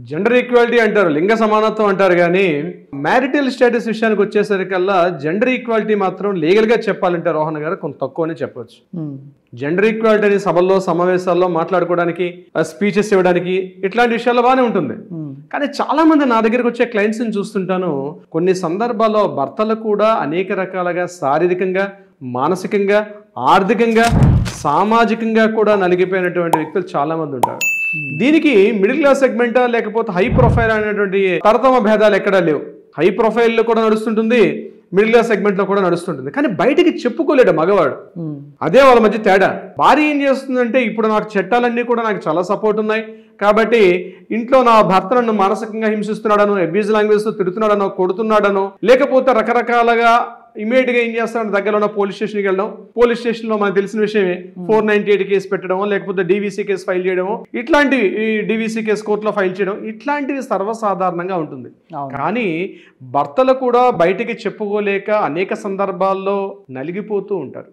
Gender equality అంటారు, లింగ సమానత్వం అంటారు, కానీ మ్యారిటల్ స్టేటస్ విషయానికి వచ్చేసరికల్లా జెండర్ ఈక్వాలిటీ మాత్రం లీగల్గా చెప్పాలంటే రోహన్ గారు కొంత తక్కువనే చెప్పవచ్చు. జెండర్ ఈక్వాలిటీ అని సభల్లో సమావేశాల్లో మాట్లాడుకోవడానికి, స్పీచెస్ ఇవ్వడానికి ఇట్లాంటి విషయాల్లో బాగానే ఉంటుంది. కానీ చాలా మంది నా దగ్గరికి వచ్చే క్లయింట్స్ని చూస్తుంటాను, కొన్ని సందర్భాల్లో భర్తలు కూడా అనేక రకాలుగా శారీరకంగా, మానసికంగా, ఆర్థికంగా, సామాజికంగా కూడా నలిగిపోయినటువంటి వ్యక్తులు చాలా మంది ఉంటారు. దీనికి మిడిల్ క్లాస్ సెగ్మెంటా లేకపోతే హై ప్రొఫైల్ అనేటువంటి తరతమ భేదాలు ఎక్కడా లేవు. హై ప్రొఫైల్లో కూడా నడుస్తుంటుంది, మిడిల్ క్లాస్ సెగ్మెంట్లో కూడా నడుస్తుంటుంది. కానీ బయటికి చెప్పుకోలేడు మగవాడు. అదే వాళ్ళ మధ్య తేడా. భార్య ఏం చేస్తుందంటే, ఇప్పుడు నాకు చట్టాలన్నీ కూడా నాకు చాలా సపోర్ట్ ఉన్నాయి కాబట్టి ఇంట్లో నా భర్త నన్ను మానసికంగా హింసిస్తున్నాడనో, అబ్యూజ్ లాంగ్వేజ్తో తిడుతున్నాడనో, కొడుతున్నాడనో, లేకపోతే రకరకాలుగా ఇమీడియట్గా ఏం చేస్తాడు, దగ్గరలో ఉన్న పోలీస్ స్టేషన్కి వెళ్ళడం, పోలీస్ స్టేషన్లో మనకు తెలిసిన విషయమే 498 కేసు పెట్టడమో, లేకపోతే డీవీసీ కేసు ఫైల్ చేయడమో, ఇట్లాంటివి డీవీసీ కేసు కోర్టులో ఫైల్ చేయడం, ఇట్లాంటివి సర్వసాధారణంగా ఉంటుంది. కానీ భర్తలు కూడా బయటికి చెప్పుకోలేక అనేక సందర్భాల్లో నలిగిపోతూ ఉంటారు.